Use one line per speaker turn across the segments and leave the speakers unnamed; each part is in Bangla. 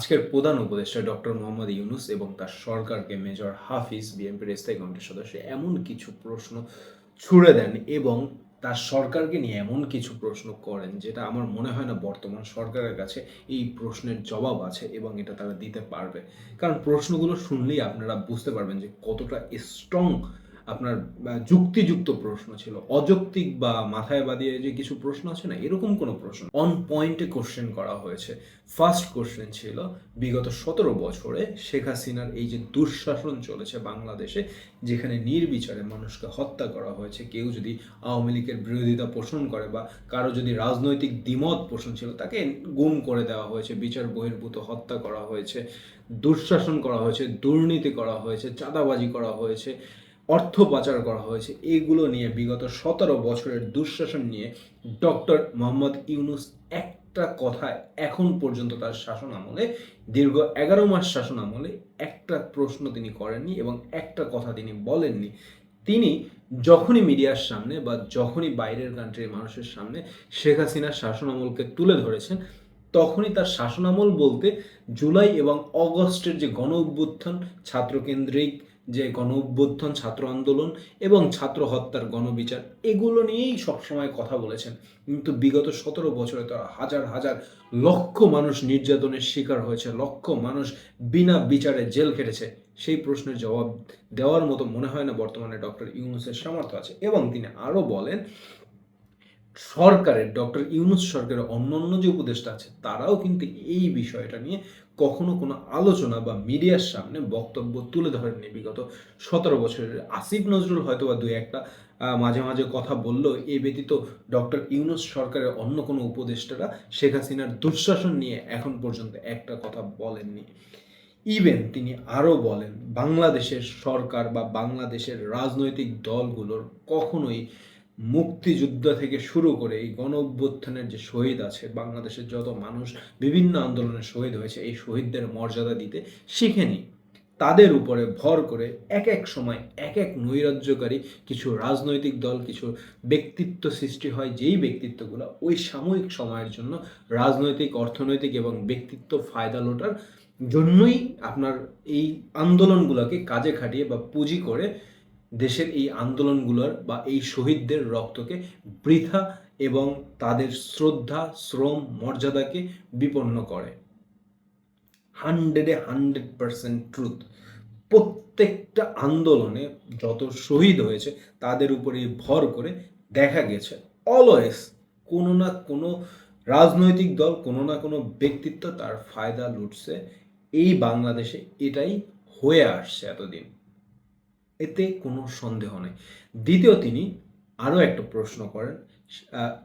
আজকের প্রধান উপদেষ্টা ডক্টর মোহাম্মদ ইউনূস এবং তার সরকারকে মেজর হাফিজ বিএনপির স্থায়ী কমিটির সদস্য এমন কিছু প্রশ্ন ছুড়ে দেন এবং তার সরকারকে নিয়ে এমন কিছু প্রশ্ন করেন যেটা আমার মনে হয় না বর্তমান সরকারের কাছে এই প্রশ্নের জবাব আছে এবং এটা তারা দিতে পারবে। কারণ প্রশ্নগুলো শুনলেই আপনারা বুঝতে পারবেন যে কতটা স্ট্রং আপনার যুক্তিযুক্ত প্রশ্ন ছিল। অযৌক্তিক বা মাথায় বাঁধিয়ে যে কিছু প্রশ্ন আছে না, এরকম কোনো প্রশ্ন অন পয়েন্টে কোশ্চেন করা হয়েছে। ফার্স্ট কোশ্চেন ছিল বিগত 17 বছরে শেখ হাসিনার এই যে দুঃশাসন চলেছে বাংলাদেশে, যেখানে নির্বিচারে মানুষকে হত্যা করা হয়েছে, কেউ যদি আওয়ামী লীগের বিরোধিতা পোষণ করে বা কারো যদি রাজনৈতিক দ্বিমত পোষণ ছিল তাকে গুম করে দেওয়া হয়েছে, বিচার বহির্ভূত হত্যা করা হয়েছে, দুঃশাসন করা হয়েছে, দুর্নীতি করা হয়েছে, চাঁদাবাজি করা হয়েছে, অর্থ পাচার করা হয়েছে। এইগুলো নিয়ে বিগত 17 বছরের দুঃশাসন নিয়ে ডক্টর মোহাম্মদ ইউনূস একটা কথা এখন পর্যন্ত তার শাসন আমলে, দীর্ঘ 11 মাস শাসন আমলে একটা প্রশ্ন তিনি করেননি এবং একটা কথা তিনি বলেননি। তিনি যখনই মিডিয়ার সামনে বা যখনই বাইরের কান্ট্রির মানুষের সামনে শেখ হাসিনার শাসন আমলকে তুলে ধরেছেন, তখনই তার শাসনামল বলতে জুলাই এবং অগস্টের যে গণ অভ্যুত্থান, ছাত্রকেন্দ্রিক যে গণ অভ্যুত্থান, ছাত্র আন্দোলন এবং ছাত্র হত্যার গণবিচার, এগুলো নিয়েই সবসময় কথা বলেছেন। কিন্তু বিগত 17 বছরে তো হাজার হাজার লক্ষ মানুষ নির্যাতনের শিকার হয়েছে, লক্ষ মানুষ বিনা বিচারে জেল খেটেছে। সেই প্রশ্নের জবাব দেওয়ার মতো মনে হয় না বর্তমানে ডক্টর ইউনূসের সামর্থ্য আছে। এবং তিনি আরও বলেন সরকারের, ডক্টর ইউনূস সরকারের অন্যান্য যে উপদেষ্টা আছে তারাও কিন্তু এই বিষয়টা নিয়ে কখনো কোনো আলোচনা বা মিডিয়ার সামনে বক্তব্য তুলে ধরেননি বিগত 17 বছরের। আসিফ নজরুল হয়তো বা দুই একটা মাঝে মাঝে কথা বললো, এ ব্যতীত ডক্টর ইউনূস সরকারের অন্য কোনো উপদেষ্টারা শেখ হাসিনার দুঃশাসন নিয়ে এখন পর্যন্ত একটা কথা বলেননি। ইভেন তিনি আরও বলেন বাংলাদেশের সরকার বা বাংলাদেশের রাজনৈতিক দলগুলোর কখনোই মুক্তিযুদ্ধ থেকে শুরু করে এই গণ অভ্যুত্থানের যে শহীদ আছে, বাংলাদেশের যত মানুষ বিভিন্ন আন্দোলনে শহীদ হয়েছে, এই শহীদদের মর্যাদা দিতে শিখেনি। তাদের উপরে ভর করে এক এক সময় এক এক নৈরাজ্যকারী কিছু রাজনৈতিক দল, কিছু ব্যক্তিত্ব সৃষ্টি হয়, যেই ব্যক্তিত্বগুলো ওই সাময়িক সময়ের জন্য রাজনৈতিক, অর্থনৈতিক এবং ব্যক্তিত্ব ফায়দা লোটার জন্যই আপনার এই আন্দোলনগুলোকে কাজে খাটিয়ে বা পুঁজি করে দেশের এই আন্দোলনগুলোর বা এই শহীদদের রক্তকে বৃথা এবং তাদের শ্রদ্ধা, শ্রম, মর্যাদাকে বিপন্ন করে। 100% ট্রুথ। প্রত্যেকটা আন্দোলনে যত শহীদ হয়েছে তাদের উপরে ভর করে দেখা গেছে অলওয়েজ কোনো না কোনো রাজনৈতিক দল, কোনো না কোনো ব্যক্তিত্ব তার ফায়দা লুটছে। এই বাংলাদেশে এটাই হয়ে আসছে এতদিন, এতে কোনো সন্দেহ নেই। দ্বিতীয়, তিনি আরও একটা প্রশ্ন করেন।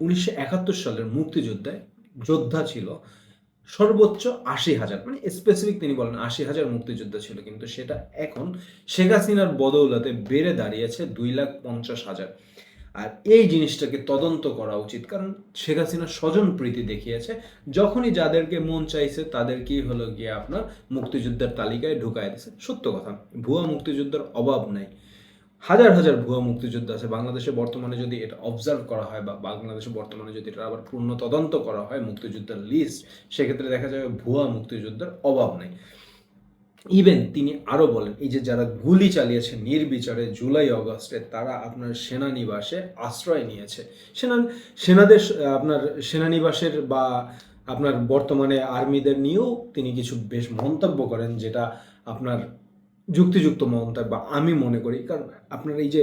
1971 সালের মুক্তিযোদ্ধায় যোদ্ধা ছিল সর্বোচ্চ 80,000, মানে স্পেসিফিক তিনি বলেন 80,000 মুক্তিযোদ্ধা ছিল, কিন্তু সেটা এখন শেখ হাসিনার বদৌলতে বেড়ে দাঁড়িয়েছে 2,50,000। আর এই জিনিসটাকে তদন্ত করা উচিত, কারণ শেখ হাসিনা স্বজন প্রীতি দেখিয়েছে। যখনই যাদেরকে মন চাইছে তাদেরকেই হলো গিয়ে আপনার মুক্তিযোদ্ধার তালিকায় ঢুকায় দিয়েছে। সত্য কথা, ভুয়া মুক্তিযোদ্ধার অভাব নাই, হাজার হাজার ভুয়া মুক্তিযোদ্ধা আছে বাংলাদেশে বর্তমানে। যদি এটা অবজার্ভ করা হয় বা বাংলাদেশে বর্তমানে যদি এটা আবার পূর্ণ তদন্ত করা হয় মুক্তিযোদ্ধার লিস্ট, সেক্ষেত্রে দেখা যাবে ভুয়া মুক্তিযোদ্ধার অভাব নেই। ইভেন তিনি আরও বলেন এই যে যারা গুলি চালিয়েছে নির্বিচারে জুলাই অগস্টে, তারা আপনার সেনানিবাসে আশ্রয় নিয়েছে। সেনাদের আপনার সেনানিবাসের বা আপনার বর্তমানে আর্মিদের নিয়েও তিনি কিছু বেশ মন্তব্য করেন, যেটা আপনার যুক্তিযুক্ত মন্তব্য বা আমি মনে করি। কারণ আপনার এই যে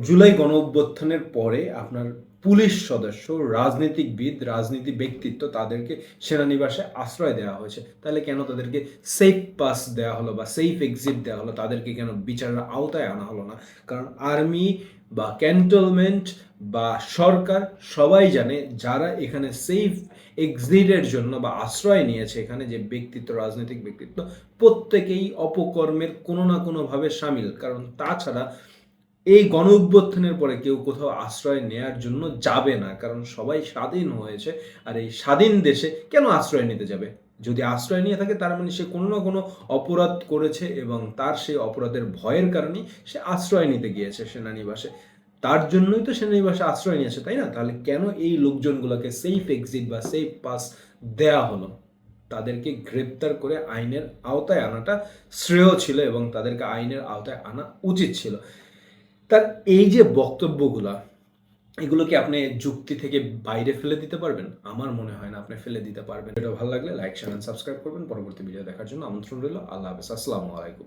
জুলাই গণ অভ্যুত্থানের পরে আপনার পুলিশ সদস্য, রাজনীতিবিদ, রাজনীতি ব্যক্তিত্ব, তাদেরকে সেনানিবাসে আশ্রয় দেওয়া হয়েছে, তাহলে কেন তাদেরকে সেফ পাস দেওয়া হলো বা সেফ এক্সিট দেওয়া হলো? তাদেরকে কেন বিচারের আওতায় আনা হলো না? কারণ আর্মি বা ক্যান্টনমেন্ট বা সরকার সবাই জানে যারা এখানে সেফ এক্সিটের জন্য বা আশ্রয় নিয়েছে, এখানে যে ব্যক্তিত্ব, রাজনৈতিক ব্যক্তিত্ব, প্রত্যেকেই অপকর্মের কোনো না কোনোভাবে সামিল। কারণ তাছাড়া এই গণ অভ্যুত্থানের পরে কেউ কোথাও আশ্রয় নেয়ার জন্য যাবে না, কারণ সবাই স্বাধীন হয়েছে। আর এই স্বাধীন দেশে কেন আশ্রয় নিতে যাবে? যদি আশ্রয় নিয়ে থাকে তার মানে সে কোনো না কোনো অপরাধ করেছে এবং তার সেই অপরাধের ভয়ের কারণেই সে আশ্রয় নিতে গিয়েছে সেনানিবাসে। তার জন্যই তো সেনানিবাসে আশ্রয় নিয়েছে, তাই না? তাহলে কেন এই লোকজনগুলোকে সেফ এক্সিট বা সেফ পাস দেয়া হলো? তাদেরকে গ্রেপ্তার করে আইনের আওতায় আনাটা শ্রেয় ছিল এবং তাদেরকে আইনের আওতায় আনা উচিত ছিল। তার এই যে বক্তব্যগুলা, এগুলো কি আপনি যুক্তি থেকে বাইরে ফেলে দিতে পারবেন? আমার মনে হয় না আপনি ফেলে দিতে পারবেন। ভিডিও ভালো লাগলে লাইক, শেয়ার এন্ড সাবস্ক্রাইব করবেন। পরবর্তী ভিডিও দেখার জন্য আমন্ত্রণ রইল। আল্লাহ হাফেজ। আসসালামু আলাইকুম।